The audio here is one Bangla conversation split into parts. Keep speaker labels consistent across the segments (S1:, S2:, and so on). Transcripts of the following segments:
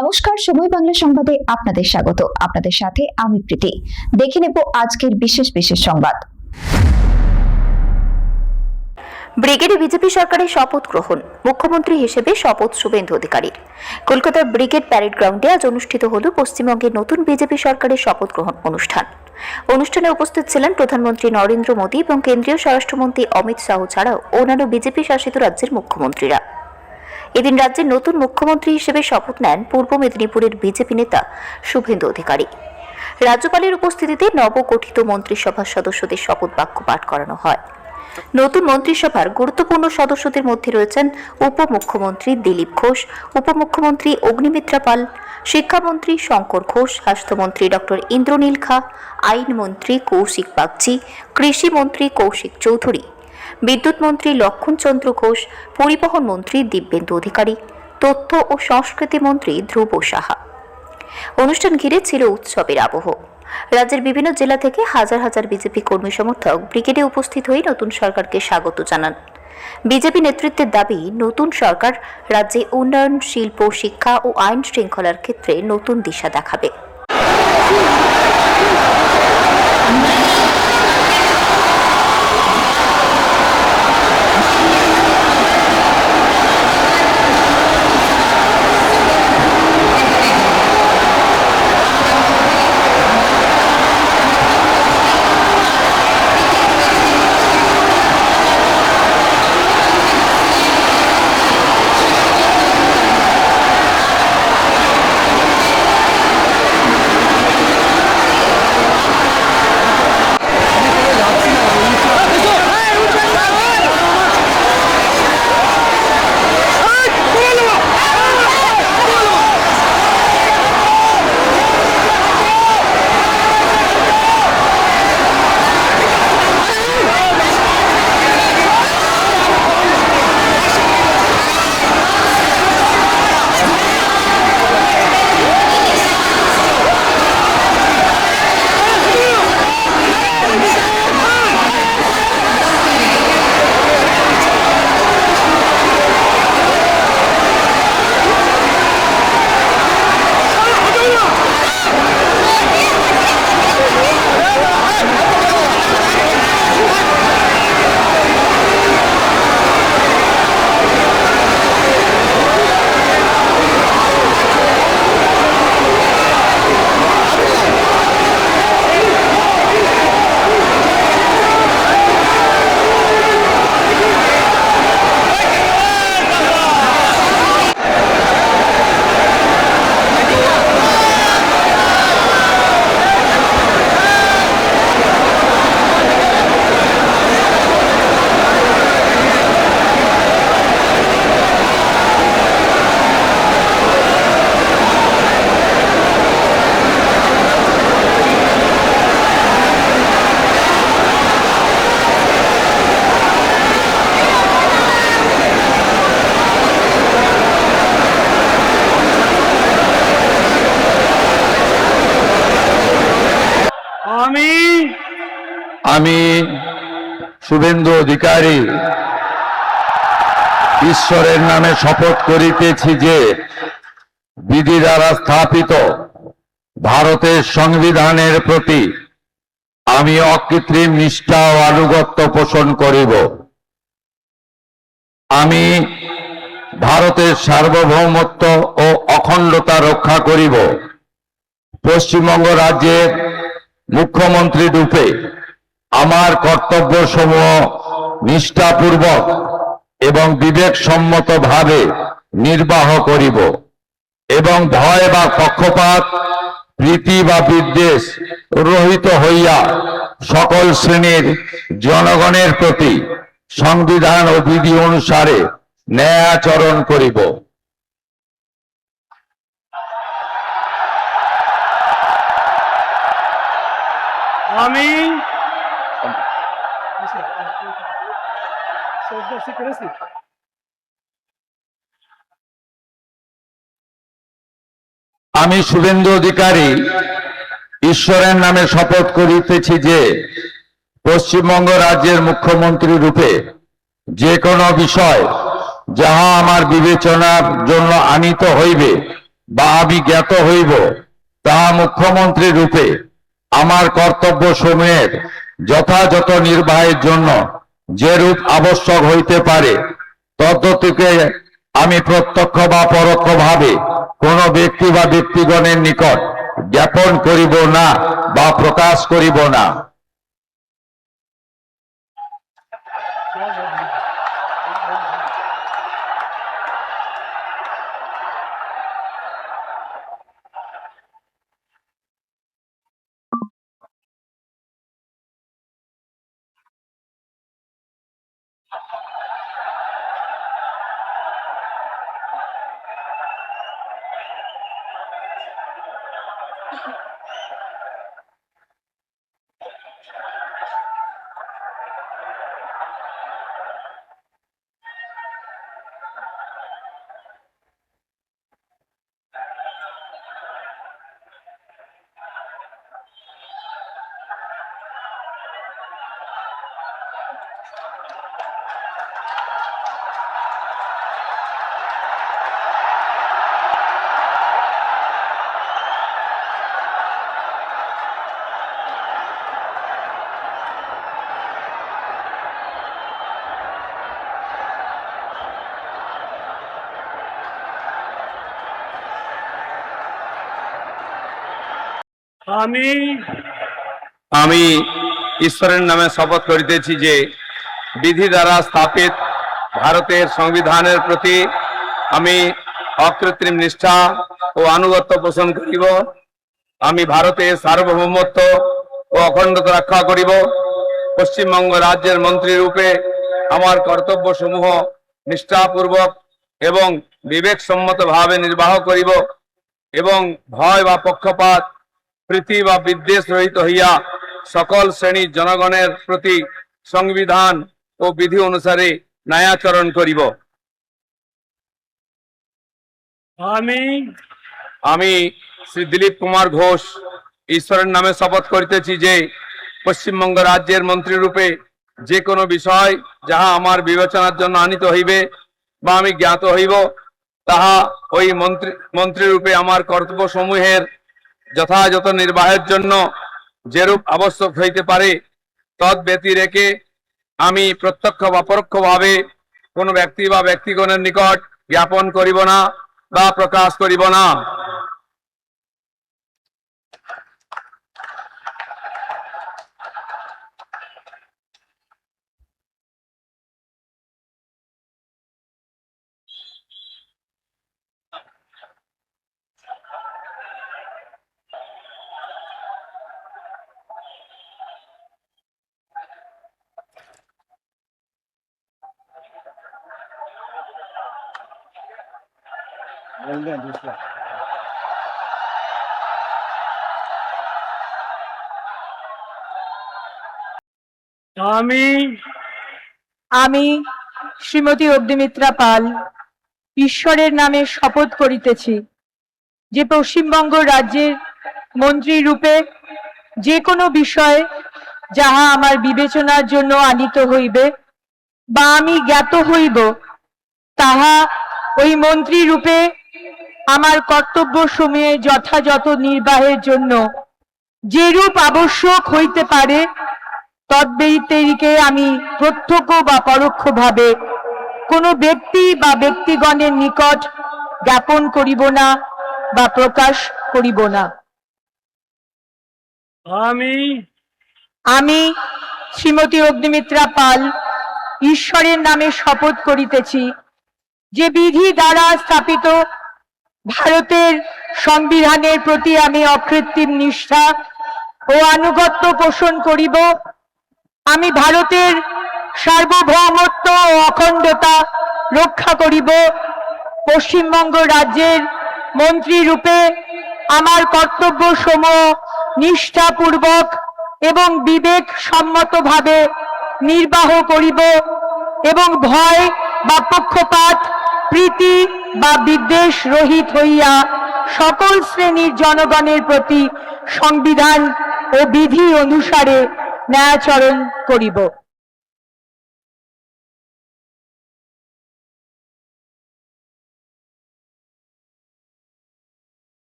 S1: নমস্কার, সময় বাংলা সংবাদে আপনাদের স্বাগত। আপনাদের সাথে আমি প্রীতি। দেখে নেব আজকের বিশেষ সংবাদ।
S2: ব্রিগেডে বিজেপি সরকারের শপথ গ্রহণ, মুখ্যমন্ত্রী হিসেবে শপথ শুভেন্দু অধিকারীর। কলকাতার ব্রিগেড প্যারেড গ্রাউন্ডে আজ অনুষ্ঠিত হল পশ্চিমবঙ্গের নতুন বিজেপি সরকারের শপথ গ্রহণ অনুষ্ঠান। অনুষ্ঠানে উপস্থিত ছিলেন প্রধানমন্ত্রী নরেন্দ্র মোদী এবং কেন্দ্রীয় স্বরাষ্ট্রমন্ত্রী অমিত শাহ ছাড়াও অন্যান্য বিজেপি শাসিত রাজ্যের মুখ্যমন্ত্রীরা। এদিন রাজ্যের নতুন মুখ্যমন্ত্রী হিসেবে শপথ নেন পূর্ব মেদিনীপুরের বিজেপি নেতা শুভেন্দু অধিকারী। রাজ্যপালের উপস্থিতিতে নবগঠিত মন্ত্রিসভার সদস্যদের শপথ বাক্য পাঠ করানো হয়। নতুন মন্ত্রিসভার গুরুত্বপূর্ণ সদস্যদের মধ্যে রয়েছেন উপমুখ্যমন্ত্রী দিলীপ ঘোষ, উপমুখ্যমন্ত্রী অগ্নিমিত্রা পাল, শিক্ষামন্ত্রী শঙ্কর ঘোষ, স্বাস্থ্যমন্ত্রী ডক্টর ইন্দ্রনীল খা, আইনমন্ত্রী কৌশিক বাগচি, কৃষিমন্ত্রী কৌশিক চৌধুরী, বিদ্যুৎ মন্ত্রী লক্ষণ চন্দ্র ঘোষ, পরিবহন মন্ত্রী দিব্যেন্দু অধিকারী, তথ্য ও সংস্কৃতি মন্ত্রী ধ্রুব সাহা। অনুষ্ঠান ঘিরে ছিল উৎসবের আবহ। রাজ্যের বিভিন্ন জেলা থেকে হাজার হাজার বিজেপি কর্মী সমর্থক ব্রিগেডে উপস্থিত হয়ে নতুন সরকারকে স্বাগত জানান। বিজেপি নেতৃত্বের দাবি, নতুন সরকার রাজ্যে উন্নয়ন, শিল্প, শিক্ষা ও আইন শৃঙ্খলার ক্ষেত্রে নতুন দিশা দেখাবে।
S3: আমি শুভেন্দু অধিকারী ঈশ্বরের নামে শপথ করিতেছি যে বিধি দ্বারা স্থাপিত ভারতের সংবিধানের প্রতি আমি অকৃত্রিম নিষ্ঠা ও আনুগত্য পোষণ করিব। আমি ভারতের সার্বভৌমত্ব ও অখণ্ডতা রক্ষা করিব। পশ্চিমবঙ্গ রাজ্যের মুখ্যমন্ত্রী রূপে আমার কর্তব্যসমূহ নিষ্ঠাপূর্বক এবং বিবেকসম্মতভাবে নির্বাহ করিব এবং ভয় বা পক্ষপাত, প্রীতি বা বিদ্বেষ রহিত হইয়া সকল শ্রেণীর জনগণের প্রতি সংবিধান ও বিধি অনুসারে ন্যায় আচরণ করিব।
S4: আমি
S3: শুভেন্দু অধিকারী ঈশ্বরের নামে শপথ করিতেছি যে পশ্চিমবঙ্গ রাজ্যের মুখ্যমন্ত্রী রূপে যে কোনো বিষয় যাহা আমার বিবেচনার জন্য আনিত হইবে বা আমি জ্ঞাত হইব, তাহা মুখ্যমন্ত্রী রূপে আমার কর্তব্য সমূহের যথাযথ নির্বাহের জন্য যেরূপ আবশ্যক হইতে পারে তদ্গতিকে আমি প্রত্যক্ষ বা পরোক্ষভাবে কোন ব্যক্তি বা ব্যক্তিগণের নিকট জ্ঞাপন করিব না বা প্রকাশ করিব না।
S4: আমি
S5: আমি ঈশ্বরের নামে শপথ করিতেছি যে বিধি দ্বারা স্থাপিত ভারতের সংবিধানের প্রতি আমি অকৃত্রিম নিষ্ঠা ও আনুগত্য পোষণ করিব। আমি ভারতের সার্বভৌমত্ব ও অখণ্ডতা রক্ষা করিব। পশ্চিমবঙ্গ রাজ্যের মন্ত্রী রূপে আমার কর্তব্য সমূহ নিষ্ঠাপূর্বক এবং বিবেকসম্মতভাবে নির্বাহ করিব এবং ভয় বা পক্ষপাত প্রীতি বা বিদ্বেষ রহিত হইয়া সকল শ্রেণীর জনগণের প্রতি সংবিধান ও বিধি অনুসারে ন্যায়াচরণ করিব। আমি শ্রী দিলীপ কুমার ঘোষ ঈশ্বরের নামে শপথ করিতেছি যে পশ্চিমবঙ্গ রাজ্যের মন্ত্রী রূপে যে কোনো বিষয় যাহা আমার বিবেচনার জন্য আনিত হইবে বা আমি জ্ঞাত হইব, তাহা ওই মন্ত্রী রূপে আমার কর্তব্য সমূহের যথাযথ নির্বাহের জন্য যেরূপ আবশ্যক হইতে পারে তদ ব্যতি রেখে আমি প্রত্যক্ষ বা পরোক্ষভাবে কোন ব্যক্তি বা ব্যক্তিগণের নিকট জ্ঞাপন করিব না বা প্রকাশ করিব না।
S6: আমি শ্রীমতী অগ্নিমিত্রা পাল ঈশ্বরের নামে শপথ করিতেছি যে পশ্চিমবঙ্গ রাজ্যের মন্ত্রী রূপে যে কোনো বিষয় যাহা আমার বিবেচনার জন্য আনিত হইবে বা আমি জ্ঞাত হইব, তাহা ওই মন্ত্রী রূপে আমার কর্তব্য সমূহে যথাযথ নির্বাহের জন্য যেরূপ আবশ্যক হইতে পারে তদ্ব্যতিরেকে আমি প্রত্যক্ষ বা পরোক্ষভাবে কোনো ব্যক্তি বা ব্যক্তিগণের নিকট জ্ঞাপন করিব না বা প্রকাশ করিব না। আমি শ্রীমতী অগ্নিমিত্রা পাল ঈশ্বরের নামে শপথ করিতেছি যে বিধি দ্বারা স্থাপিত ভারতের সংবিধানের প্রতি আমি অকৃত্রিম নিষ্ঠা ও আনুগত্য পোষণ করিব। আমি ভারতের সার্বভৌমত্ব ও অখণ্ডতা রক্ষা করিব। পশ্চিমবঙ্গ রাজ্যের মন্ত্রী রূপে আমার কর্তব্য সমূহ নিষ্ঠাপূর্বক এবং বিবেক সম্মতভাবে নির্বাহ করিব এবং ভয় বা পক্ষপাত প্রীতি বা বিদ্বেষ রহিত হইয়া সকল শ্রেণীর জনগণের প্রতি সংবিধান ও বিধি অনুসারে ন্যায়াচরণ করিব।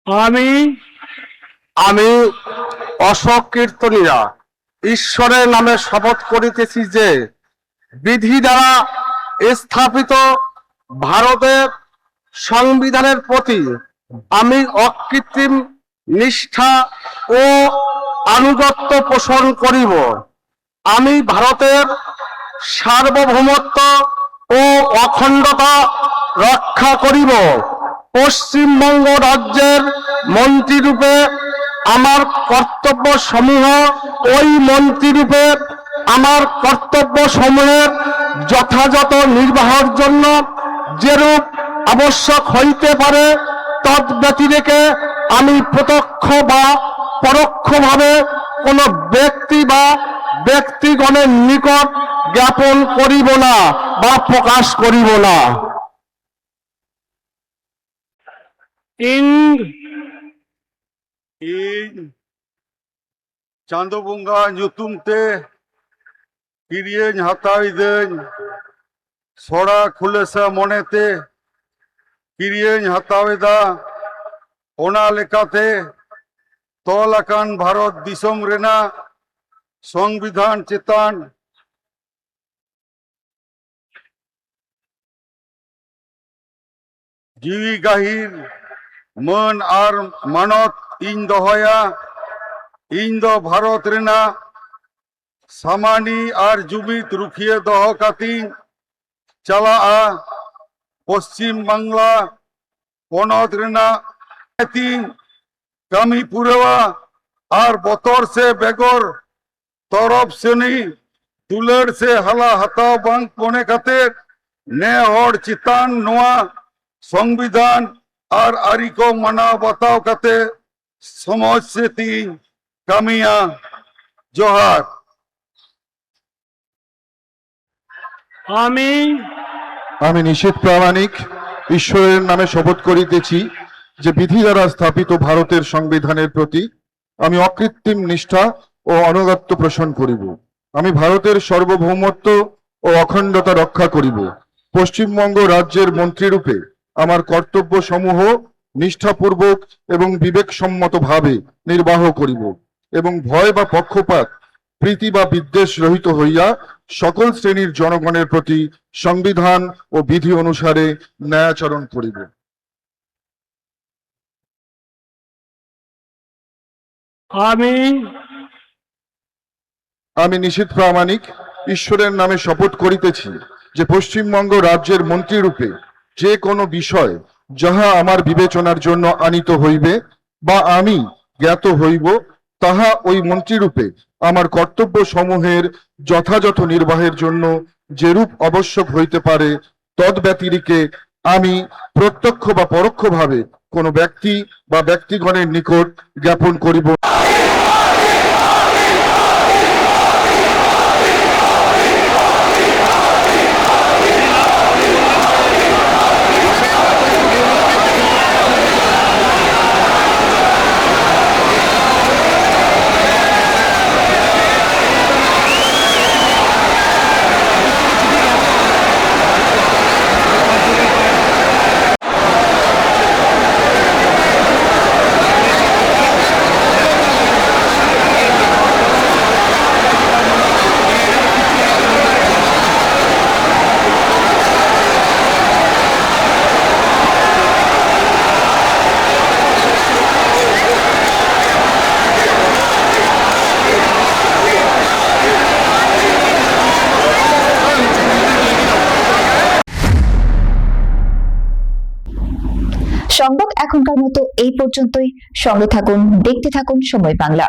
S4: আমি
S7: আমি অশোক কীর্তনীরা ঈশ্বরের নামে শপথ করিতেছি যে বিধি দ্বারা স্থাপিত ভারতের সংবিধানের প্রতি আমি অকৃত্রিম নিষ্ঠা ও আনুগত্য পোষণ করিব। আমি ভারতের সার্বভৌমত্ব ও অখণ্ডতা রক্ষা করিব। পশ্চিমবঙ্গ রাজ্যের মন্ত্রীরূপে আমার কর্তব্য সমূহ ওই মন্ত্রীরূপে আমার কর্তব্য সমূহের যথাযথ নির্বাহের জন্য যেরূপ আবশ্যক হইতে পারে তদ্ব্যতিরেকে আমি প্রত্যক্ষ বা পরোক্ষভাবে কোনো ব্যক্তি বা ব্যক্তিগণের নিকট জ্ঞাপন করিব না বা প্রকাশ করিব না।
S4: ᱤᱧ ᱪᱟᱸᱫᱳ ᱵᱚᱸᱜᱟ ᱧᱩᱛᱩᱢ ᱛᱮ ᱠᱤᱨᱤᱭᱟᱹᱧ ᱦᱟᱛᱟᱣᱤᱫᱟᱹᱧ ᱥᱚᱲᱟ ᱠᱷᱩᱞᱟᱹᱥᱟ ᱢᱚᱱᱮᱛᱮ ᱠᱤᱨᱤᱭᱟᱹᱧ ᱦᱟᱛᱟᱣᱮᱫᱟ ᱚᱱᱟ ᱞᱮᱠᱟᱛᱮ ᱛᱚᱞ ᱟᱠᱟᱱ ᱵᱷᱟᱨᱚᱛ ᱫᱤᱥᱚᱢ ᱨᱮᱱᱟᱜ সংবিধান চেতন জিবি গাহির মান আর মানত ইন দহয়া ইন দ ভারত রেনা সামানি আর জুমিত রুখিয়ে দহ কাতিন চালাআ পশ্চিম বাংলা পনত রেনা তিন কামি পুরোয়া আর বতর সে বেগর তরফ সেনি দুলার সে হালা হাতাও বাং মনে খাতের নে হড় চিতান নোয়া সংবিধান আর আরিকো মানা বাতাও কাতে সমাজ সে তিন কামিয়া জোহার। আমি
S8: আমি নিশীথ প্রামাণিক ঈশ্বরের নামে শপথ করিতেছি যে বিধি দ্বারা স্থাপিত ভারতের সংবিধানের প্রতি আমি অকৃত্রিম নিষ্ঠা ও আনুগত্য পোষণ করিব। আমি ভারতের সার্বভৌমত্ব ও অখণ্ডতা রক্ষা করিব। পশ্চিমবঙ্গ রাজ্যের মন্ত্রীরূপে আমার কর্তব্য সমূহ নিষ্ঠাপূর্বক এবং বিবেকসম্মতভাবে নির্বাহ করিব এবং ভয় বা পক্ষপাত প্রীতি বা বিদ্বেষ রহিত হইয়া সকল শ্রেণীর জনগণের প্রতি সংবিধান ও বিধি অনুসারে ন্যায়াচরণ করিব। আমি নিশীথ প্রামাণিক ঈশ্বরের নামে শপথ করিতেছি যে পশ্চিমবঙ্গ রাজ্যের মন্ত্রীরূপে যে কোনো বিষয় যাহা আমার বিবেচনার জন্য আনিত হইবে বা আমি জ্ঞাত হইব তাহা ওই মন্ত্রীরূপে আমার কর্তব্য সমূহের যথাযথ নির্বাহের জন্য যেরূপ আবশ্যক হইতে পারে তদ্ব্যতিরিকে আমি প্রত্যক্ষ বা পরোক্ষভাবে কোনো ব্যক্তি বা ব্যক্তিগণের নিকট জ্ঞাপন করিব।
S1: সংবাদ এখনকার মতো এই পর্যন্তই। সঙ্গে থাকুন, দেখতে থাকুন সময় বাংলা।